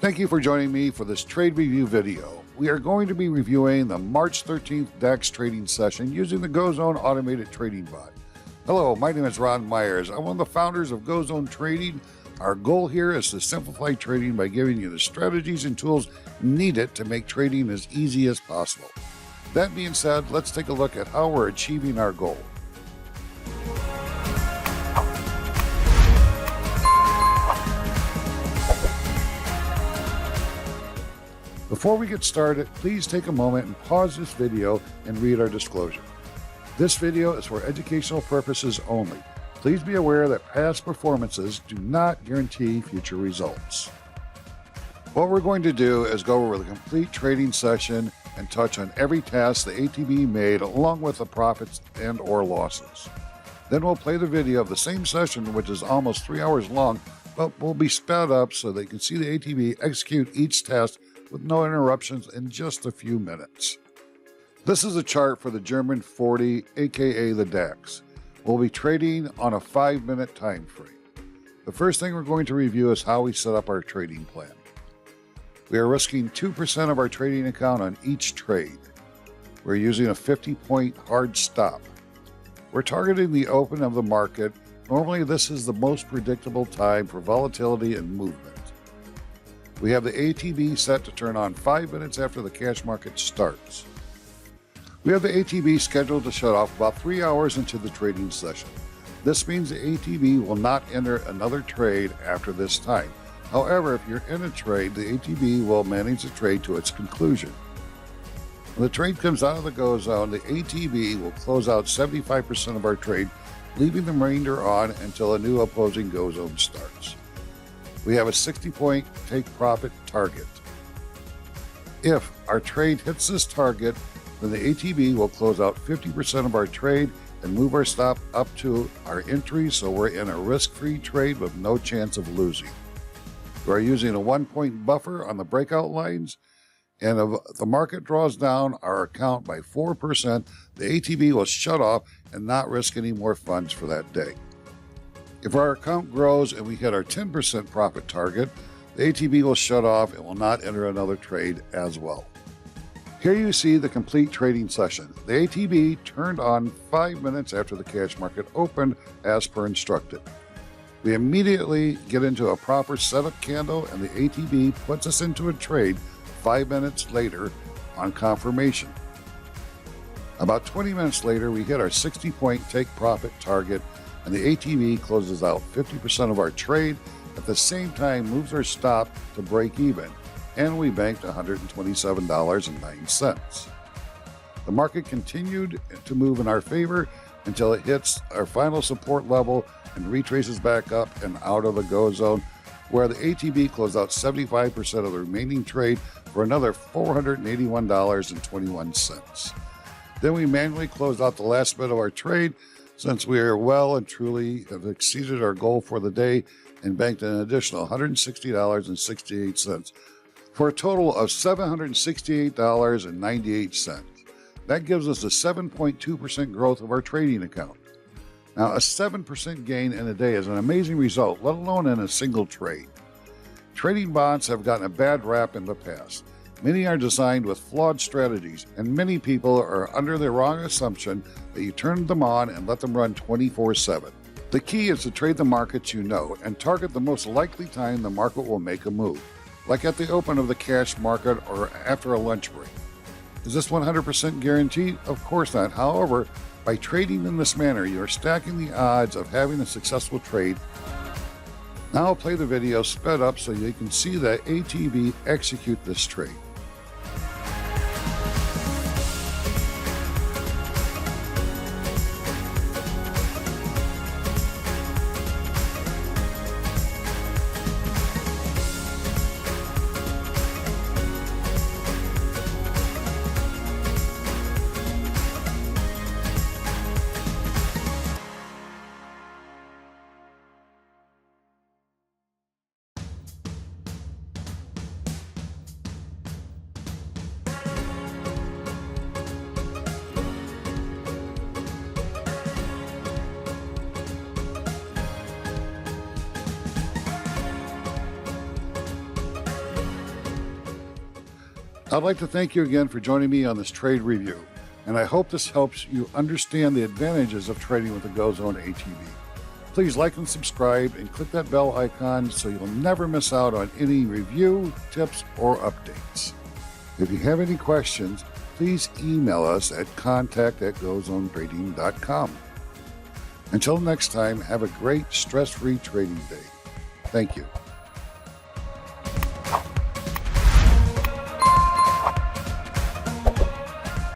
Thank you for joining me for this trade review video. We are going to be reviewing the March 13th Dax trading session using the Zone automated trading bot. Hello, my name is Ron Myers. I'm one of the founders of Zone Trading. Our goal here is to simplify trading by giving you the strategies and tools needed to make trading as easy as possible. That being said, let's take a look at how we're achieving our goal. Before we get started, please take a moment and pause this video and read our disclosure. This video is for educational purposes only. Please be aware that past performances do not guarantee future results. What we're going to do is go over the complete trading session and touch on every task the ATB made along with the profits and or losses. Then we'll play the video of the same session, which is almost 3 hours long, but will be sped up so they can see the ATB execute each task with no interruptions in just a few minutes. This is a chart for the German 40, aka the Dax. We'll be trading on a 5-minute time frame. The first thing we're going to review is how we set up our trading plan. We are risking 2% of our trading account on each trade. We're using a 50-point hard stop. We're targeting the open of the market. Normally, this is the most predictable time for volatility and movement. We have the ATB set to turn on 5 minutes after the cash market starts. We have the ATB scheduled to shut off about 3 hours into the trading session. This means the ATB will not enter another trade after this time. However, if you're in a trade, the ATB will manage the trade to its conclusion. When the trade comes out of the go zone, the ATB will close out 75% of our trade, leaving the remainder on until a new opposing go zone starts. We have a 60-point take profit target. If our trade hits this target, then the ATB will close out 50% of our trade and move our stop up to our entry, so we're in a risk-free trade with no chance of losing. We are using a 1-point buffer on the breakout lines, and if the market draws down our account by 4%, the ATB will shut off and not risk any more funds for that day. If our account grows and we hit our 10% profit target, the ATB will shut off and will not enter another trade as well. Here you see the complete trading session. The ATB turned on 5 minutes after the cash market opened as per instructed. We immediately get into a proper setup candle and the ATB puts us into a trade 5 minutes later on confirmation. About 20 minutes later, we hit our 60-point take profit target and the ATB closes out 50% of our trade, at the same time moves our stop to break even, and we banked $127.09. The market continued to move in our favor until it hits our final support level and retraces back up and out of the go zone, where the ATB closed out 75% of the remaining trade for another $481.21. Then we manually closed out the last bit of our trade, since we are well and truly have exceeded our goal for the day and banked an additional $160.68 for a total of $768.98. That gives us a 7.2% growth of our trading account. Now, a 7% gain in a day is an amazing result, let alone in a single trade. Trading bots have gotten a bad rap in the past. Many are designed with flawed strategies, and many people are under the wrong assumption that you turn them on and let them run 24/7. The key is to trade the markets you know and target the most likely time the market will make a move, like at the open of the cash market or after a lunch break. Is this 100% guaranteed? Of course not. However, by trading in this manner, you are stacking the odds of having a successful trade. Now I'll play the video sped up so you can see the ATB execute this trade. I'd like to thank you again for joining me on this trade review, and I hope this helps you understand the advantages of trading with the Zone ATB. Please like and subscribe and click that bell icon so you'll never miss out on any review, tips, or updates. If you have any questions, please email us at contact@gozonetrading.com. Until next time, have a great stress-free trading day. Thank you.